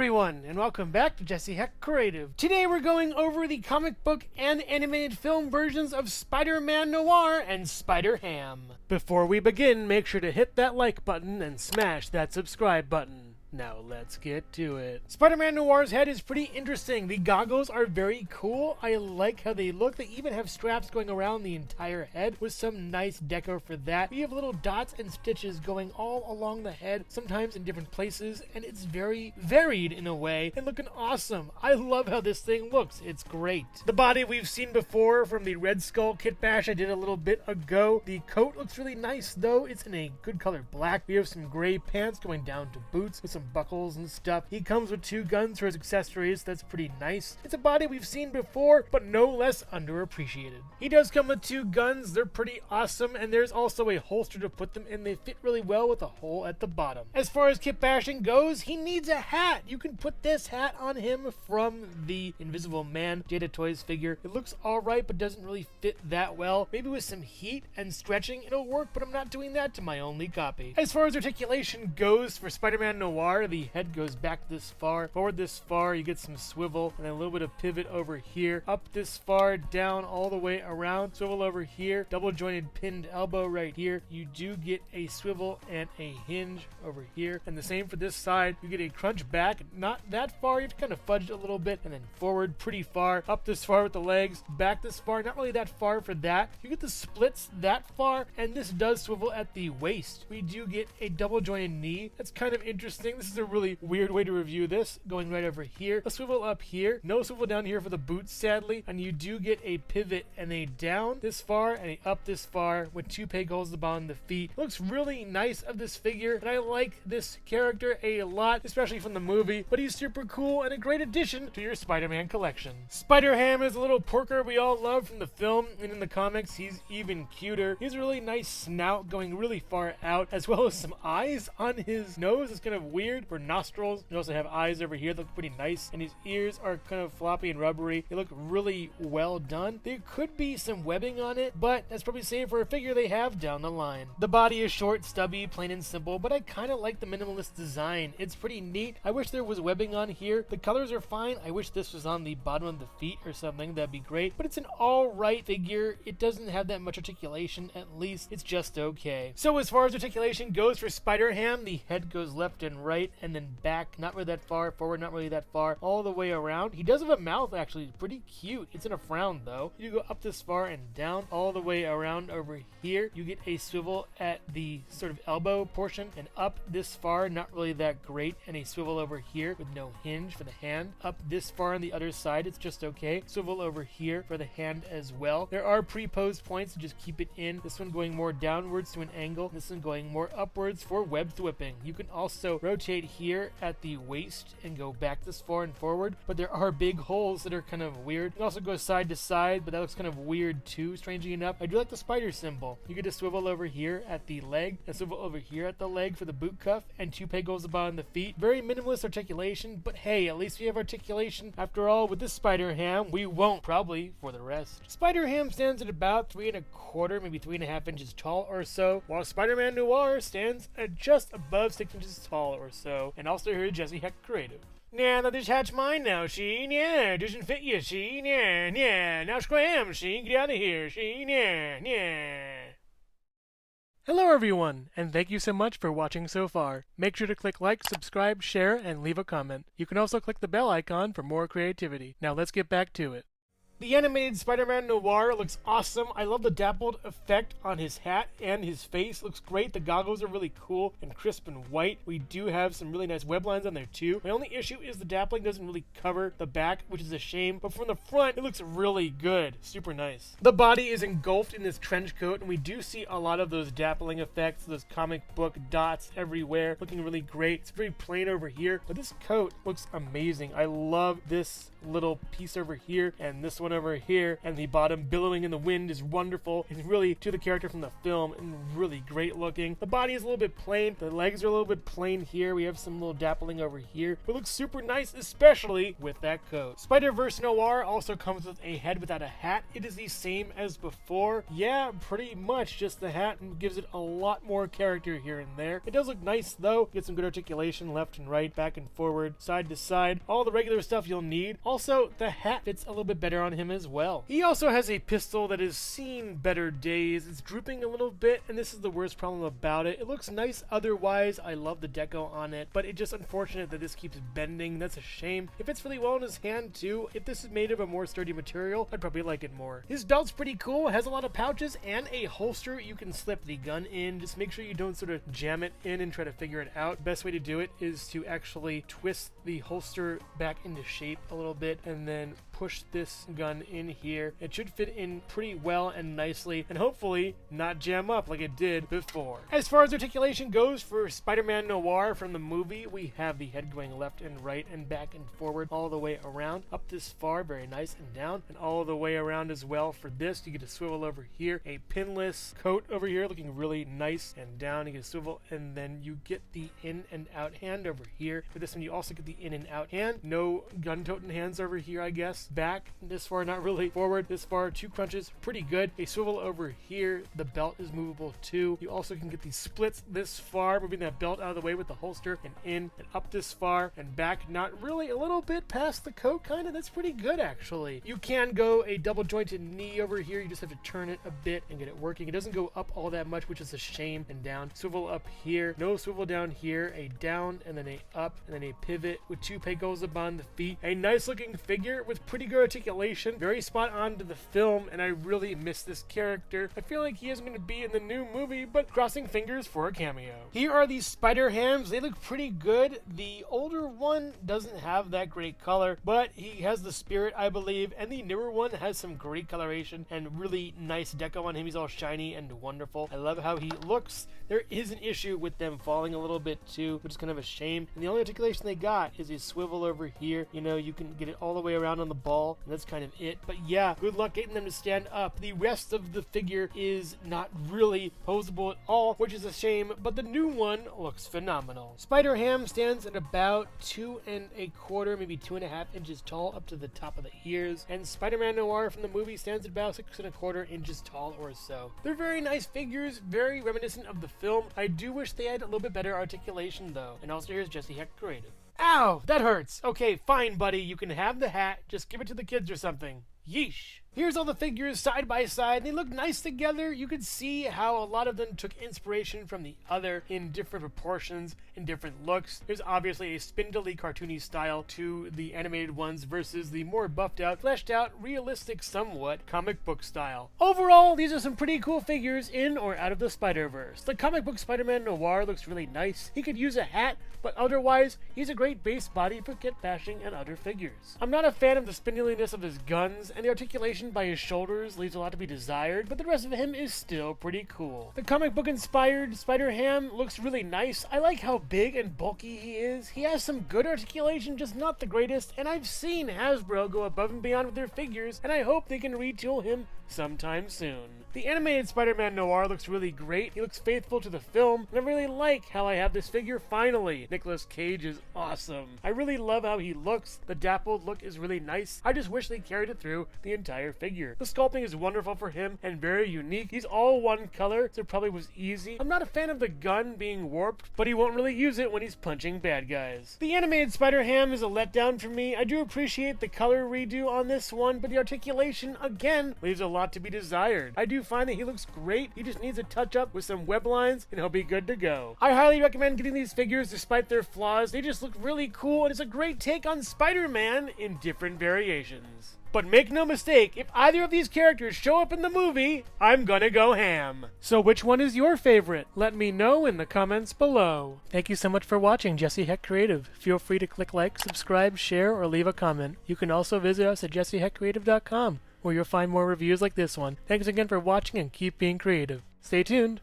everyone, and welcome back to Jesse Hecht Creative. Today we're going over the comic book and animated film versions of Spider-Man Noir and Spider-Ham. Before we begin, make sure to hit that like button and smash that subscribe button. Now let's get to it. Spider-Man Noir's head is pretty interesting. The goggles are very cool. I like how they look. They even have straps going around the entire head with some nice deco for that. We have little dots and stitches going all along the head, sometimes in different places, and it's very varied in a way and looking awesome. I love how this thing looks. It's great. The body we've seen before from the Red Skull kit bash I did a little bit ago. The coat looks really nice though. It's in a good color black. We have some gray pants going down to boots with some buckles and stuff. He comes with 2 guns for his accessories. That's pretty nice. It's a body we've seen before, but no less underappreciated. He does come with 2 guns. They're pretty awesome, and there's also a holster to put them in. They fit really well with a hole at the bottom. As far as kit bashing goes, he needs a hat. You can put this hat on him from the Invisible Man Data Toys figure. It looks alright, but doesn't really fit that well. Maybe with some heat and stretching it'll work, but I'm not doing that to my only copy. As far as articulation goes for Spider-Man Noir, the head goes back this far, forward this far, you get some swivel, and a little bit of pivot over here, up this far, down all the way around, swivel over here, double jointed pinned elbow right here. You do get a swivel and a hinge over here, and the same for this side. You get a crunch back, not that far, you have to kind of fudge it a little bit, and then forward pretty far, up this far with the legs, back this far, not really that far for that. You get the splits that far, and this does swivel at the waist. We do get a double jointed knee. That's kind of interesting. This is a really weird way to review this. Going right over here, a swivel up here, no swivel down here for the boots sadly, and you do get a pivot and a down this far and a up this far with 2 peg holes at the bottom of the feet. Looks really nice of this figure, and I like this character a lot, especially from the movie, but he's super cool and a great addition to your Spider-Man collection. Spider-Ham is a little porker we all love from the film, and in the comics he's even cuter. He has a really nice snout going really far out, as well as some eyes on his nose. It's kind of weird for nostrils. You also have eyes over here that look pretty nice, and his ears are kind of floppy and rubbery. They look really well done. There could be some webbing on it, but that's probably safe for a figure they have down the line. The body is short, stubby, plain and simple, but I kind of like the minimalist design. It's pretty neat. I wish there was webbing on here. The colors are fine. I wish this was on the bottom of the feet or something. That'd be great, but it's an alright figure. It doesn't have that much articulation, at least. It's just okay. So as far as articulation goes for Spider-Ham, the head goes left and right, and then back, not really that far, forward, not really that far, all the way around. He does have a mouth, actually, pretty cute. It's in a frown, though. You go up this far and down, all the way around over here. You get a swivel at the sort of elbow portion, and up this far, not really that great, and a swivel over here with no hinge for the hand. Up this far on the other side, it's just okay. Swivel over here for the hand as well. There are pre-posed points to just keep it in. This one going more downwards to an angle, this one going more upwards for web whipping. You can also rotate here at the waist and go back this far and forward, but there are big holes that are kind of weird. You can also go side to side, but that looks kind of weird too, strangely enough. I do like the spider symbol. You get a swivel over here at the leg, a swivel over here at the leg for the boot cuff, and 2 peg holes above the feet. Very minimalist articulation, but hey, at least we have articulation. After all, with this Spider-Ham, we won't probably for the rest. Spider-Ham stands at about 3 1/4, maybe 3 1/2 inches tall or so, while Spider-Man Noir stands at just above 6 inches tall or so, and also here at Jesse Hecht Creative. Yeah, that just hatch mine now, Sheen. Yeah, doesn't fit you, Sheen. Yeah. Now scram, Sheen. Get out of here, Sheen. Yeah. Hello everyone, and thank you so much for watching so far. Make sure to click like, subscribe, share, and leave a comment. You can also click the bell icon for more creativity. Now let's get back to it. The animated Spider-Man Noir looks awesome. I love the dappled effect on his hat and his face. Looks great. The goggles are really cool and crisp and white. We do have some really nice web lines on there too. My only issue is the dappling doesn't really cover the back, which is a shame. But from the front, it looks really good. Super nice. The body is engulfed in this trench coat, and we do see a lot of those dappling effects, those comic book dots everywhere. Looking really great. It's very plain over here, but this coat looks amazing. I love this little piece over here and this one one over here, and the bottom billowing in the wind is wonderful. It's really to the character from the film and really great looking. The body is a little bit plain. The legs are a little bit plain here. We have some little dappling over here. It looks super nice, especially with that coat. Spider-Verse Noir also comes with a head without a hat. It is the same as before. Yeah, pretty much just the hat gives it a lot more character here and there. It does look nice though. Get some good articulation left and right, back and forward, side to side. All the regular stuff you'll need. Also, the hat fits a little bit better on him as well. He also has a pistol that has seen better days. It's drooping a little bit, and this is the worst problem about it. It looks nice otherwise. I love the deco on it, but it's just unfortunate that this keeps bending. That's a shame. It fits really well in his hand too. If this is made of a more sturdy material, I'd probably like it more. His belt's pretty cool. It has a lot of pouches and a holster you can slip the gun in. Just make sure you don't sort of jam it in and try to figure it out. Best way to do it is to actually twist the holster back into shape a little bit and then push this gun in here. It should fit in pretty well and nicely, and hopefully not jam up like it did before. As far as articulation goes for Spider-Man Noir from the movie, we have the head going left and right and back and forward all the way around. Up this far, very nice, and down, and all the way around as well. For this, you get a swivel over here, a pinless coat over here looking really nice, and down you get a swivel, and then you get the in and out hand over here. For this one, you also get the in and out hand. No gun-toting hands over here, I guess. Back this far, not really. Forward this far, 2 crunches, pretty good. A swivel over here. The belt is movable too. You also can get these splits this far, moving that belt out of the way with the holster, and in and up this far and back, not really, a little bit past the coat kind of. That's pretty good actually. You can go a double jointed knee over here. You just have to turn it a bit and get it working. It doesn't go up all that much, which is a shame, and down. Swivel up here, no swivel down here, a down and then a up and then a pivot with 2 pegos upon the feet. A nice looking figure with pretty good articulation, very spot on to the film, and I really miss this character. I feel like he isn't going to be in the new movie, but crossing fingers for a cameo. Here are these spider hams. They look pretty good. The older one doesn't have that great color, but he has the spirit, I believe, and the newer one has some great coloration and really nice deco on him. He's all shiny and wonderful. I love how he looks. There is an issue with them falling a little bit too, which is kind of a shame, and the only articulation they got is a swivel over here. You know, you can get it all the way around on the ball, and that's kind of it. But yeah, good luck getting them to stand up. The rest of the figure is not really posable at all, which is a shame, but the new one looks phenomenal. Spider-Ham stands at about 2 1/4, maybe 2.5 inches tall up to the top of the ears, and Spider-Man Noir from the movie stands at about 6 1/4 inches tall or so. They're very nice figures, very reminiscent of the film. I do wish they had a little bit better articulation though. And also here's Jesse Hecht Creative. Ow, that hurts. Okay, fine, buddy. You can have the hat. Just give it to the kids or something. Yeesh. Here's all the figures side by side. They look nice together. You can see how a lot of them took inspiration from the other in different proportions and different looks. There's obviously a spindly, cartoony style to the animated ones versus the more buffed out, fleshed out, realistic somewhat comic book style. Overall, these are some pretty cool figures in or out of the Spider-Verse. The comic book Spider-Man Noir looks really nice. He could use a hat, but otherwise, he's a great base body for kit bashing and other figures. I'm not a fan of the spindliness of his guns, and the articulation by his shoulders leaves a lot to be desired, but the rest of him is still pretty cool. The comic book inspired Spider-Ham looks really nice. I like how big and bulky he is. He has some good articulation, just not the greatest, and I've seen Hasbro go above and beyond with their figures, and I hope they can retool him sometime soon. The animated Spider-Man Noir looks really great. He looks faithful to the film, and I really like how I have this figure finally. Nicolas Cage is awesome. I really love how he looks. The dappled look is really nice. I just wish they carried it through the entire figure. The sculpting is wonderful for him and very unique. He's all one color, so it probably was easy. I'm not a fan of the gun being warped, but he won't really use it when he's punching bad guys. The animated Spider-Ham is a letdown for me. I do appreciate the color redo on this one, but the articulation, again, leaves a lot to be desired. I do find that he looks great. He just needs a touch up with some web lines and he'll be good to go. I highly recommend getting these figures despite their flaws. They just look really cool and it's a great take on Spider-Man in different variations. But make no mistake, if either of these characters show up in the movie, I'm gonna go ham. So which one is your favorite? Let me know in the comments below. Thank you so much for watching Jesse Hecht Creative. Feel free to click like, subscribe, share, or leave a comment. You can also visit us at jessehechtcreative.com, where you'll find more reviews like this one. Thanks again for watching and keep being creative. Stay tuned.